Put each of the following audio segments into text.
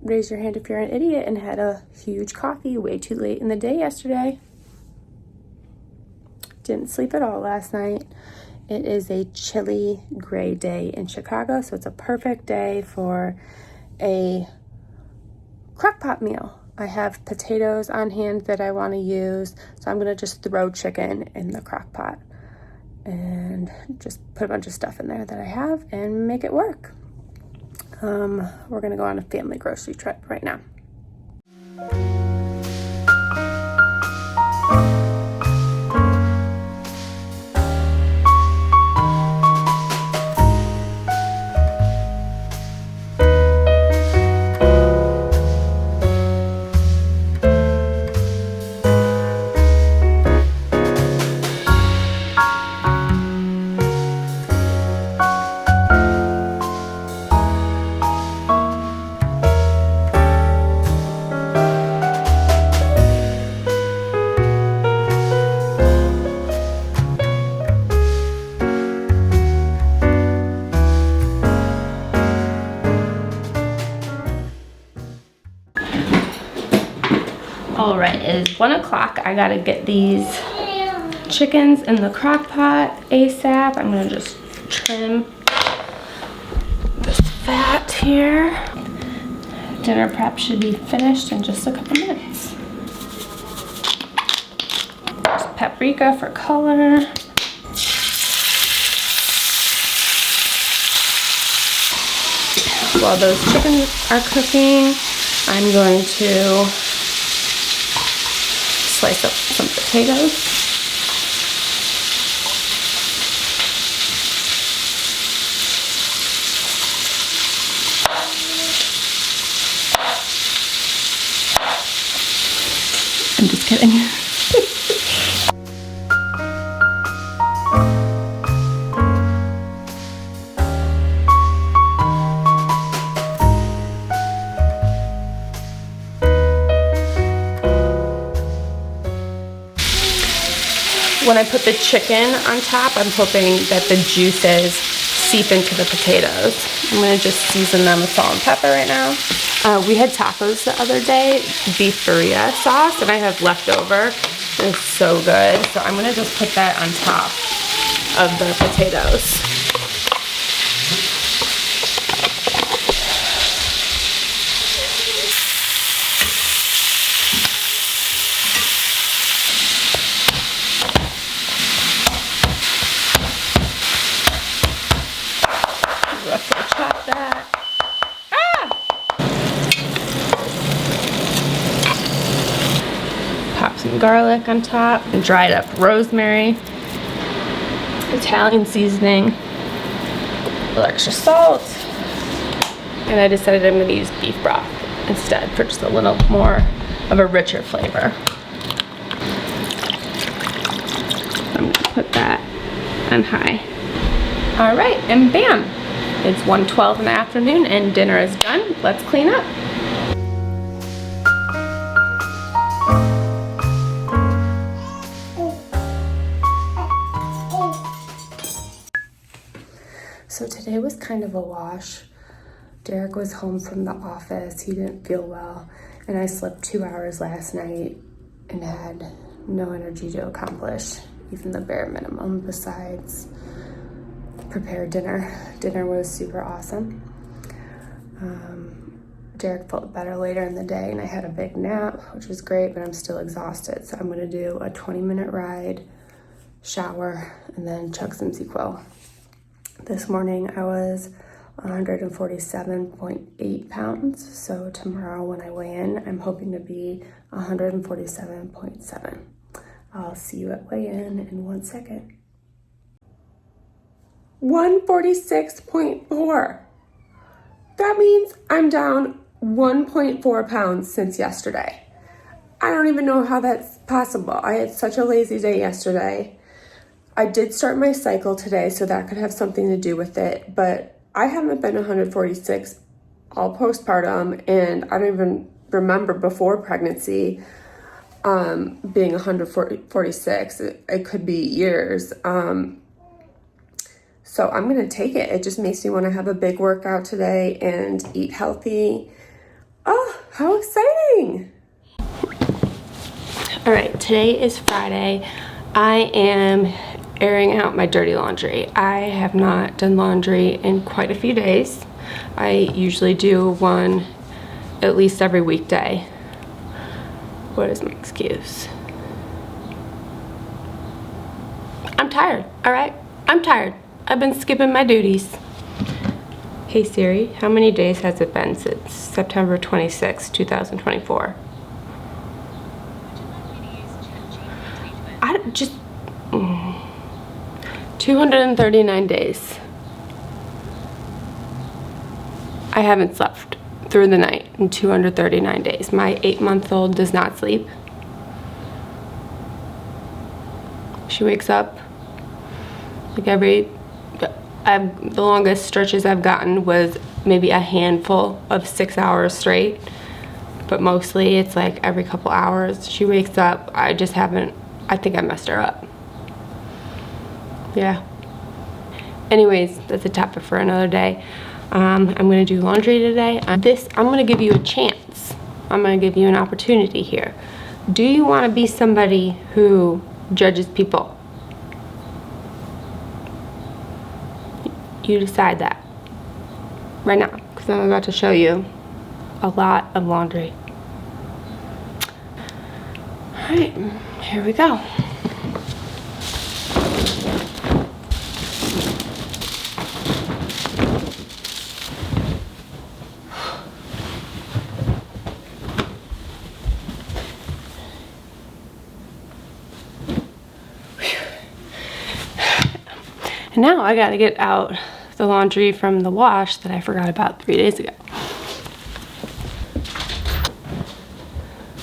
raise your hand if you're an idiot and had a huge coffee way too late in the day yesterday. Didn't sleep at all last night. It is a chilly, gray day in Chicago, so it's a perfect day for a crock-pot meal. I have potatoes on hand that I want to use, so I'm going to just throw chicken in the crock pot and just put a bunch of stuff in there that I have and make it work. We're going to go on a family grocery trip right now. All right, it is 1 o'clock. I gotta get these chickens in the crock pot ASAP. I'm gonna just trim this fat here. Dinner prep should be finished in just a couple minutes. Just paprika for color. While those chickens are cooking, I'm going to slice up some potatoes. I'm just kidding. When I put the chicken on top, I'm hoping that the juices seep into the potatoes. I'm gonna just season them with salt and pepper right now. We had tacos the other day, beef burrito sauce, and I have leftover. It's so good. So I'm gonna just put that on top of the potatoes. Chop that. Pop some garlic on top, and dried up rosemary, Italian seasoning, a little extra salt, and I decided I'm going to use beef broth instead for just a little more of a richer flavor. I'm going to put that on high. All right, and bam! It's 1:12 in the afternoon and dinner is done. Let's clean up. So today was kind of a wash. Derek was home from the office. He didn't feel well, and I slept 2 hours last night and had no energy to accomplish even the bare minimum besides prepare dinner. Dinner was super awesome. Derek felt better later in the day and I had a big nap, which was great, but I'm still exhausted. So I'm gonna do a 20-minute ride, shower, and then chug some ZzzQuil. This morning I was 147.8 pounds. So tomorrow when I weigh in, I'm hoping to be 147.7. I'll see you at weigh-in 1 second. 146.4. That means I'm down 1.4 pounds since yesterday. I don't even know how that's possible. I had such a lazy day yesterday. I did start my cycle today, so that could have something to do with it, but I haven't been 146 all postpartum, and I don't even remember before pregnancy being 146. It could be years. So I'm gonna take it. It just makes me wanna have a big workout today and eat healthy. Oh, how exciting! All right, today is Friday. I am airing out my dirty laundry. I have not done laundry in quite a few days. I usually do one at least every weekday. What is my excuse? I'm tired, all right? I'm tired. I've been skipping my duties. Hey Siri, how many days has it been since September 26, 2024? I just 239 days. I haven't slept through the night in 239 days. My 8-month-old does not sleep. She wakes up like the longest stretches I've gotten was maybe a handful of 6 hours straight, but mostly it's like every couple hours she wakes up. I think I messed her up. Yeah. Anyways, that's a topic for another day. I'm gonna do laundry today. I'm gonna give you a chance. I'm gonna give you an opportunity here. Do you wanna be somebody who judges people? You decide that right now, because I'm about to show you a lot of laundry. All right, here we go. And now I gotta get out the laundry from the wash that I forgot about 3 days ago.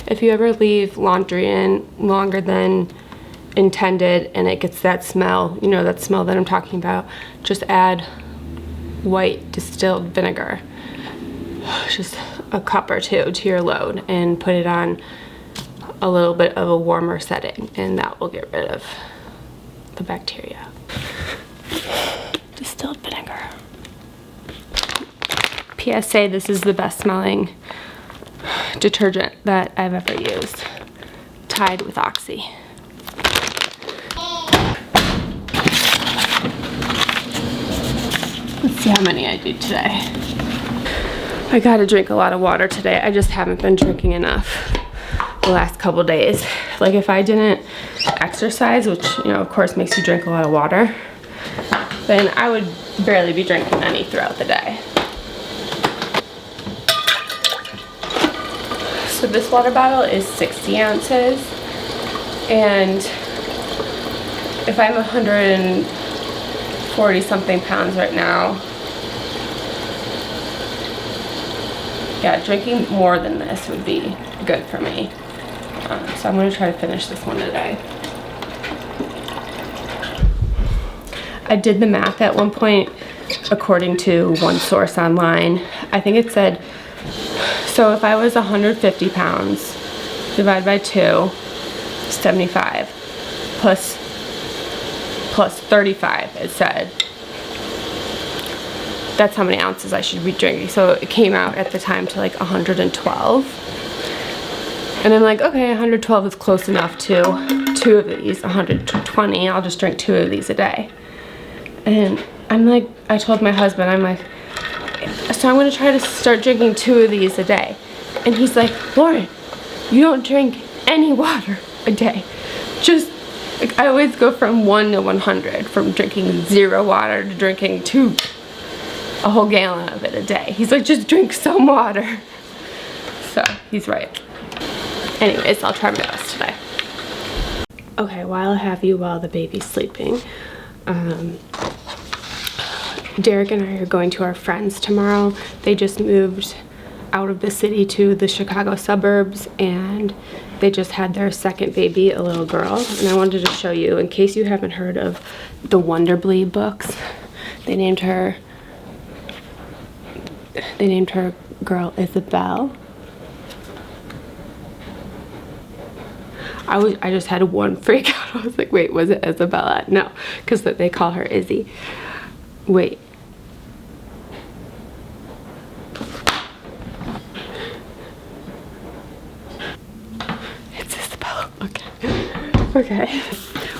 If you ever leave laundry in longer than intended and it gets that smell, you know that smell that I'm talking about, just add white distilled vinegar, just a cup or two to your load, and put it on a little bit of a warmer setting, and that will get rid of the bacteria. Distilled vinegar. PSA, this is the best smelling detergent that I've ever used. Tide with Oxy. Let's see how many I do today. I gotta drink a lot of water today. I just haven't been drinking enough the last couple days. Like if I didn't exercise, which of course makes you drink a lot of water, then I would barely be drinking any throughout the day. So this water bottle is 60 ounces, and if I'm 140 something pounds right now, yeah, drinking more than this would be good for me. So I'm gonna try to finish this one today. I did the math at one point according to one source online. I think it said, so if I was 150 pounds, divided by 2, 75, plus 35, it said. That's how many ounces I should be drinking. So it came out at the time to like 112. And I'm like, okay, 112 is close enough to 2 of these, 120, I'll just drink 2 of these a day. And I'm like, I told my husband, I'm like, so I'm gonna try to start drinking 2 of these a day. And he's like, Lauren, you don't drink any water a day. Just, like, I always go from 1 to 100, from drinking 0 water to drinking a whole gallon of it a day. He's like, just drink some water. So, he's right. Anyways, I'll try my best today. Okay, while I have you while the baby's sleeping, Derek and I are going to our friends tomorrow. They just moved out of the city to the Chicago suburbs, and they just had their second baby, a little girl. And I wanted to show you, in case you haven't heard of the Wonderblee books. They named her girl Isabel. I just had one freak out. I was like, wait, was it Isabella? No, because they call her Izzy. Wait. Okay.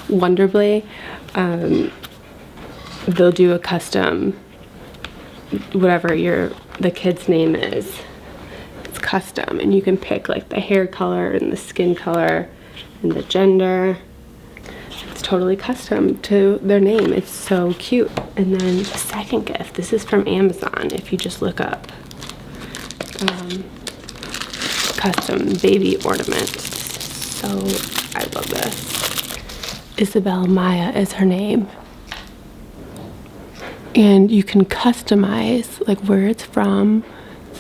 Wonderblay, they'll do a custom, whatever the kid's name is. It's custom, and you can pick like the hair color and the skin color and the gender. It's totally custom to their name. It's so cute. And then the second gift, this is from Amazon. If you just look up custom baby ornaments. So I love this. Isabel Maya is her name. And you can customize like where it's from.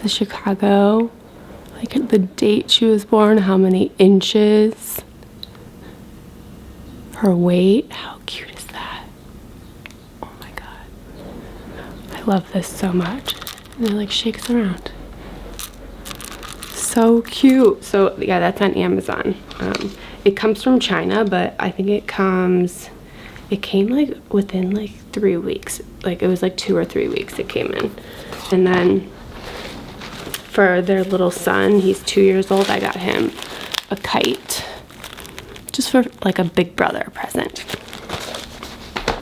It's Chicago, like the date she was born, how many inches, her weight. How cute is that? Oh my god. I love this so much. And it like shakes around. So cute. So yeah, that's on Amazon. It comes from China, but I think it came like within like 3 weeks. Like it was like 2 or 3 weeks it came in. And then for their little son, he's 2 years old, I got him a kite just for like a big brother present.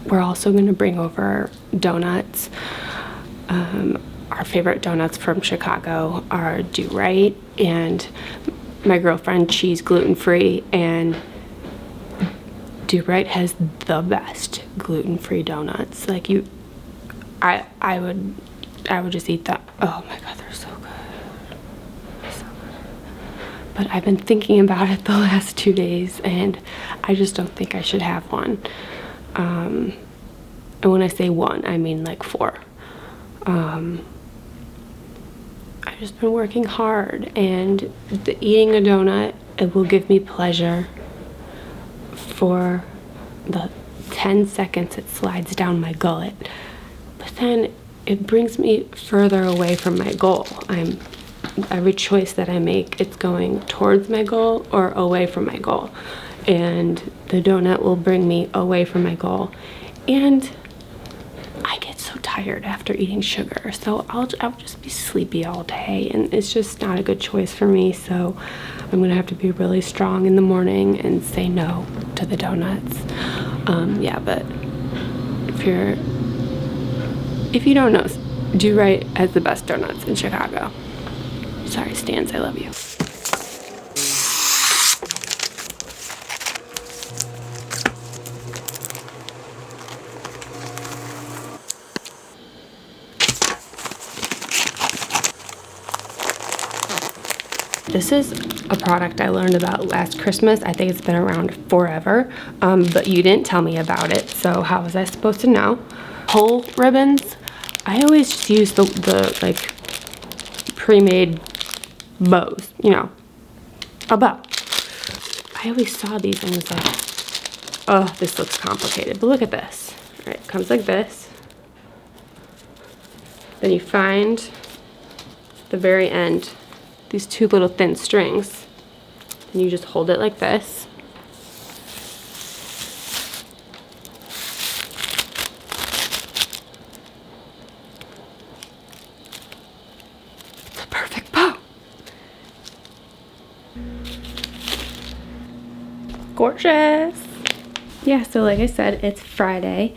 We're also going to bring over donuts. Our favorite donuts from Chicago are Do Right, and my girlfriend, she's gluten-free, and Do Right has the best gluten-free donuts. Like I would just eat that. Oh my god, they're so good. So good. But I've been thinking about it the last 2 days, and I just don't think I should have one. And when I say one, I mean like 4. I've just been working hard, and eating a donut, it will give me pleasure for the 10 seconds it slides down my gullet, but then it brings me further away from my goal. Every choice that I make, it's going towards my goal or away from my goal, and the donut will bring me away from my goal, and I get so tired after eating sugar, so I'll just be sleepy all day, and it's just not a good choice for me. So I'm gonna have to be really strong in the morning and say no to the donuts. Yeah, but if you don't know, Do Right has the best donuts in Chicago. Sorry, Stans, I love you. This is a product I learned about last Christmas. I think it's been around forever, but you didn't tell me about it, so how was I supposed to know? Whole ribbons. I always just use the like pre-made bows, you know, a bow. I always saw these and was like, oh, this looks complicated, but look at this. All right, it comes like this. Then you find the very end, these 2 little thin strings, and you just hold it like this. It's a perfect bow. Gorgeous. Yeah, so like I said, it's Friday.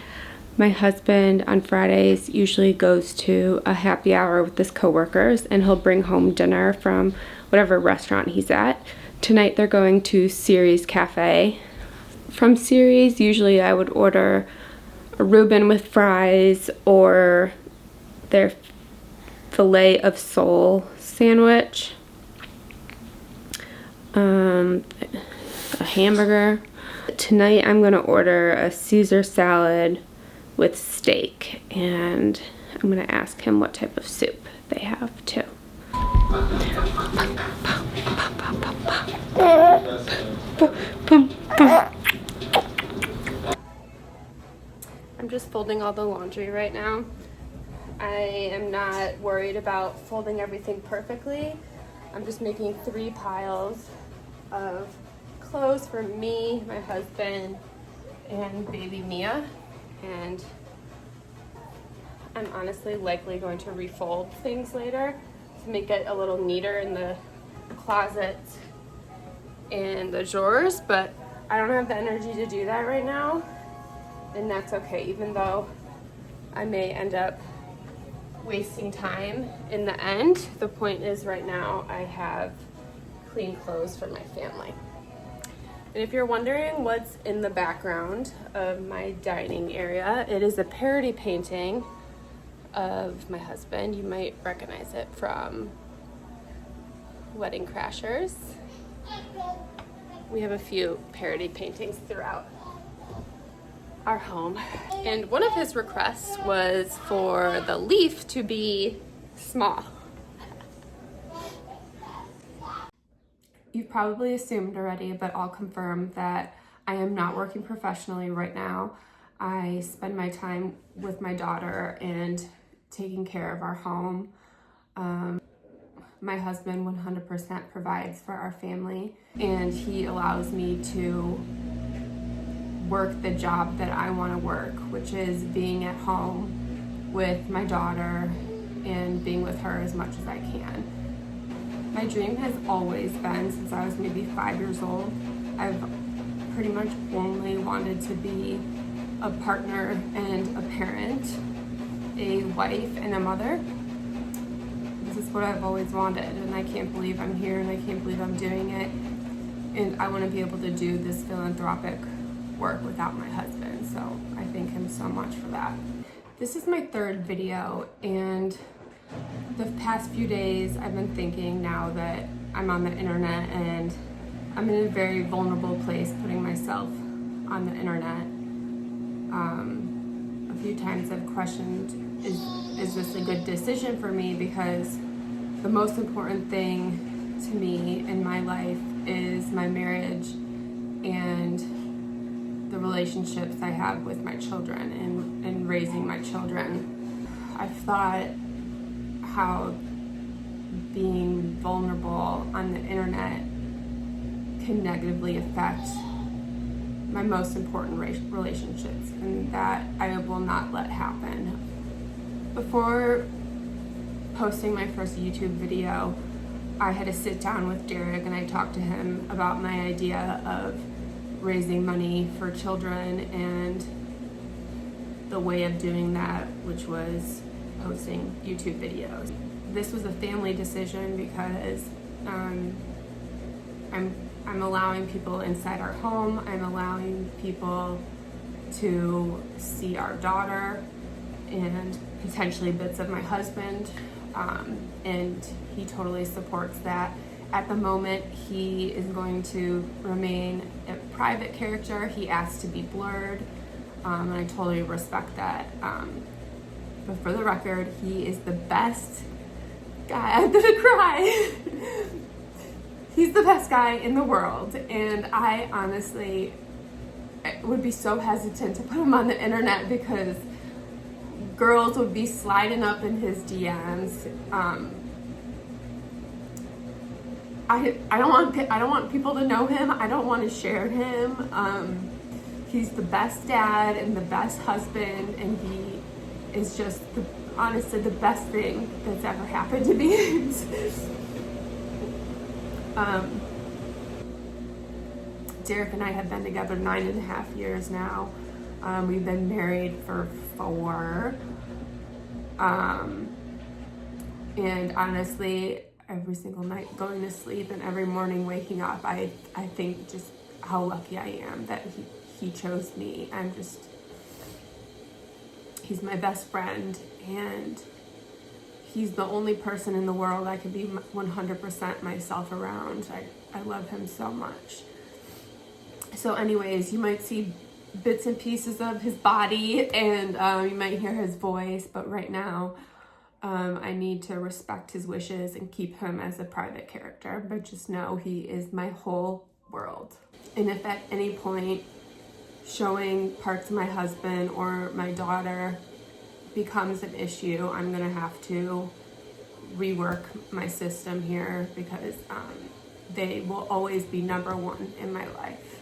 My husband on Fridays usually goes to a happy hour with his coworkers, and he'll bring home dinner from whatever restaurant he's at. Tonight they're going to Ceres Cafe. From Ceres, usually I would order a Reuben with fries or their filet of sole sandwich, a hamburger. Tonight I'm gonna order a Caesar salad with steak, and I'm gonna ask him what type of soup they have too. I'm just folding all the laundry right now. I am not worried about folding everything perfectly. I'm just making 3 piles of clothes for me, my husband, and baby Mia. And I'm honestly likely going to refold things later to make it a little neater in the closets and the drawers, but I don't have the energy to do that right now, and that's okay, even though I may end up wasting time in the end. The point is right now I have clean clothes for my family. And if you're wondering what's in the background of my dining area, it is a parody painting of my husband. You might recognize it from Wedding Crashers. We have a few parody paintings throughout our home. And one of his requests was for the leaf to be small. You've probably assumed already, but I'll confirm that I am not working professionally right now. I spend my time with my daughter and taking care of our home. My husband 100% provides for our family, and he allows me to work the job that I want to work, which is being at home with my daughter and being with her as much as I can. My dream has always been, since I was maybe 5 years old, I've pretty much only wanted to be a partner and a parent, a wife and a mother. This is what I've always wanted, and I can't believe I'm here, and I can't believe I'm doing it. And I want to be able to do this philanthropic work without my husband, so I thank him so much for that. This is my third video, and the past few days I've been thinking, now that I'm on the internet and I'm in a very vulnerable place putting myself on the internet, a few times I've questioned, is this a good decision for me? Because the most important thing to me in my life is my marriage and the relationships I have with my children and raising my children. I've thought how being vulnerable on the internet can negatively affect my most important relationships, and that I will not let happen. Before posting my first YouTube video, I had a sit down with Derek, and I talked to him about my idea of raising money for children and the way of doing that, which was posting YouTube videos. This was a family decision because I'm allowing people inside our home. I'm allowing people to see our daughter and potentially bits of my husband, and he totally supports that. At the moment, he is going to remain a private character. He asked to be blurred, and I totally respect that. But for the record, he is the best guy. I'm gonna cry. He's the best guy in the world, and I honestly would be so hesitant to put him on the internet because girls would be sliding up in his DMs. I don't want people to know him. I don't want to share him. He's the best dad and the best husband, and he is just honestly the best thing that's ever happened to me. Derek and I have been together 9.5 years now. We've been married for 4. And honestly, every single night going to sleep and every morning waking up, I think just how lucky I am that he chose me. He's my best friend, and he's the only person in the world I could be 100% myself around. I love him so much. So anyways, you might see bits and pieces of his body, and you might hear his voice, but right now I need to respect his wishes and keep him as a private character, but just know he is my whole world. And if at any point showing parts of my husband or my daughter becomes an issue, I'm gonna have to rework my system here, because they will always be number one in my life.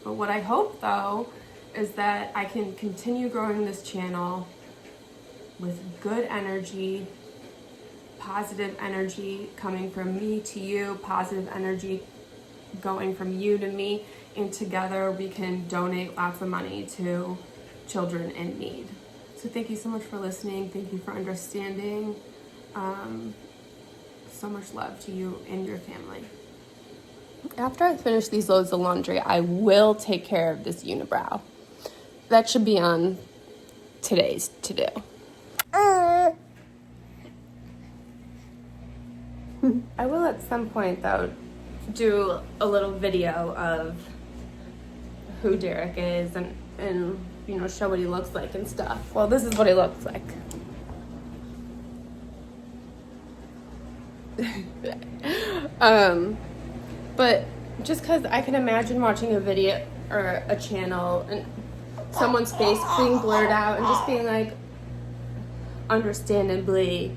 But what I hope though is that I can continue growing this channel with good energy, positive energy coming from me to you, positive energy going from you to me, and together we can donate lots of money to children in need. So thank you so much for listening. Thank you for understanding. So much love to you and your family. After I finish these loads of laundry, I will take care of this unibrow. That should be on today's to-do. I will at some point, though, do a little video of who Derek is and you know, show what he looks like and stuff. Well, this is what he looks like. But just because I can imagine watching a video or a channel and someone's face being blurred out and just being like understandably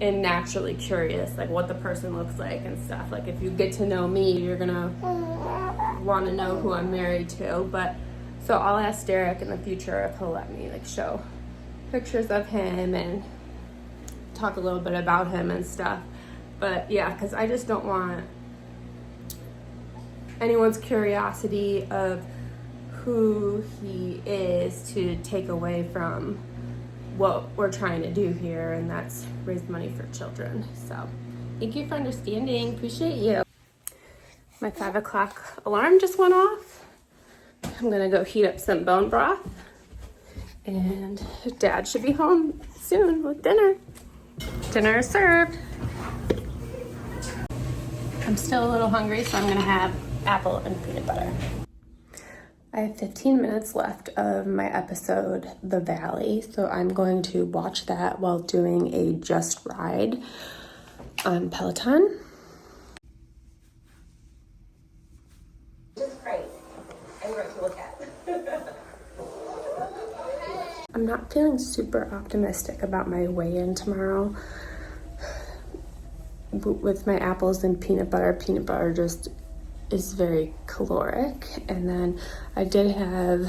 and naturally curious, like what the person looks like and stuff. Like if you get to know me, you're gonna want to know who I'm married to. But so I'll ask Derek in the future if he'll let me like show pictures of him and talk a little bit about him and stuff. But yeah, because I just don't want anyone's curiosity of who he is to take away from what we're trying to do here, and that's raise money for children. So thank you for understanding. Appreciate you. My 5 o'clock alarm just went off. I'm gonna go heat up some bone broth, and Dad should be home soon with dinner. Dinner is served. I'm still a little hungry, so I'm gonna have apple and peanut butter. I have 15 minutes left of my episode, The Valley, so I'm going to watch that while doing a Just Ride on Peloton. Just great. I'm going to look at. I'm not feeling super optimistic about my weigh-in tomorrow. With my apples and peanut butter just is very caloric. And then I did have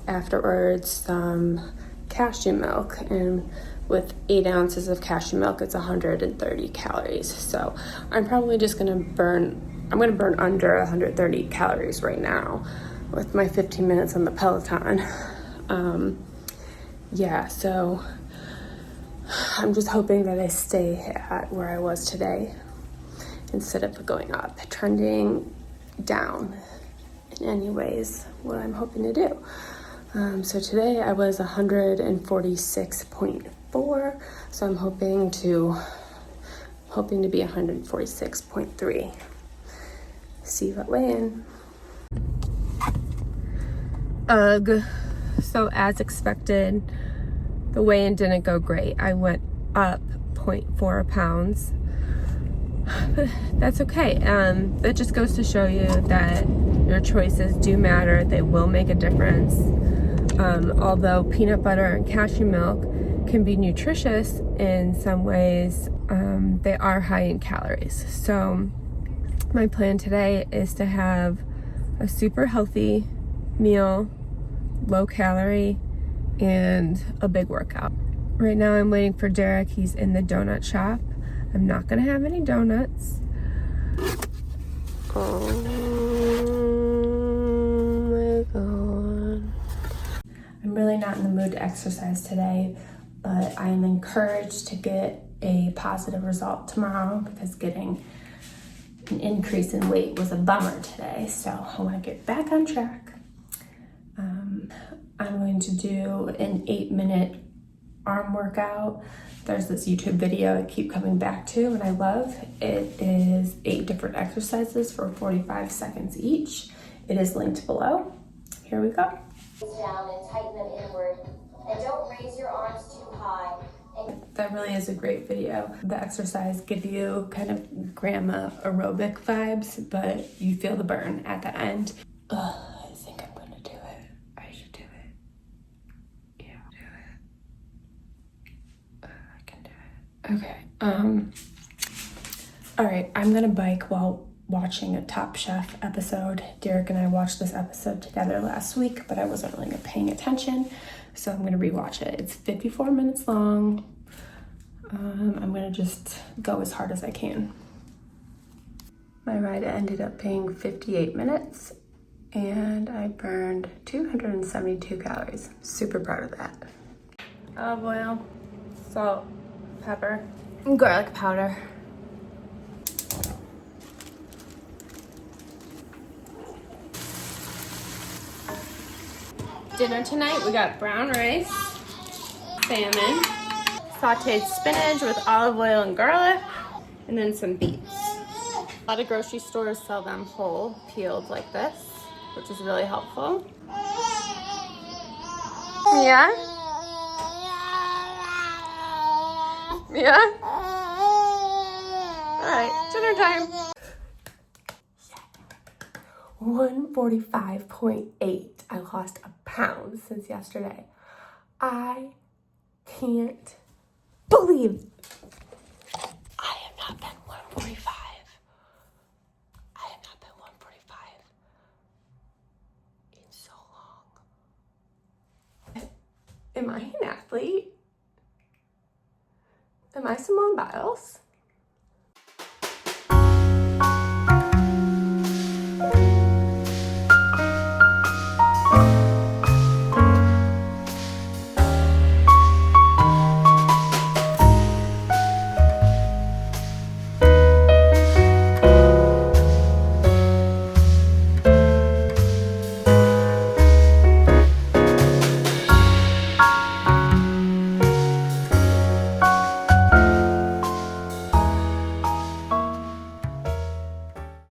afterwards some cashew milk, and with 8 ounces of cashew milk it's 130 calories. So I'm probably just gonna burn under 130 calories right now with my 15 minutes on the Peloton. Yeah, so I'm just hoping that I stay at where I was today instead of going up. Trending down in any ways what I'm hoping to do. So today I was 146.4, so I'm hoping to be 146.3. See what weigh-in. Ugh. So as expected, the weigh-in didn't go great. I went up 0.4 pounds. But that's okay. That just goes to show you that your choices do matter. They will make a difference. Although peanut butter and cashew milk can be nutritious in some ways, they are high in calories. So my plan today is to have a super healthy meal, low calorie, and a big workout. Right now I'm waiting for Derek. He's in the donut shop. I'm not gonna have any donuts. Oh my God. I'm really not in the mood to exercise today, but I am encouraged to get a positive result tomorrow because getting an increase in weight was a bummer today. So I wanna get back on track. I'm going to do an 8-minute arm workout. There's this YouTube video I keep coming back to and I love. It is 8 different exercises for 45 seconds each. It is linked below. Here we go. Down and tighten them inward. And don't raise your arms too high. That really is a great video. The exercise give you kind of grandma aerobic vibes, but you feel the burn at the end. Ugh, I think I'm gonna do it. I should do it. Yeah, do it. I can do it. Okay. All right, I'm gonna bike while watching a Top Chef episode. Derek and I watched this episode together last week, but I wasn't really paying attention, so I'm gonna rewatch it. It's 54 minutes long. I'm gonna just go as hard as I can. My ride ended up being 58 minutes, and I burned 272 calories. Super proud of that. Olive oil, salt, pepper, and garlic powder. Dinner tonight, we got brown rice, salmon, sauteed spinach with olive oil and garlic, and then some beets. A lot of grocery stores sell them whole, peeled like this, which is really helpful. Yeah? Yeah? All right, dinner time. 145.8. I lost a pound since yesterday. I can't believe I have not been 145. I have not been 145 in so long. Am I an athlete? Am I Simone Biles?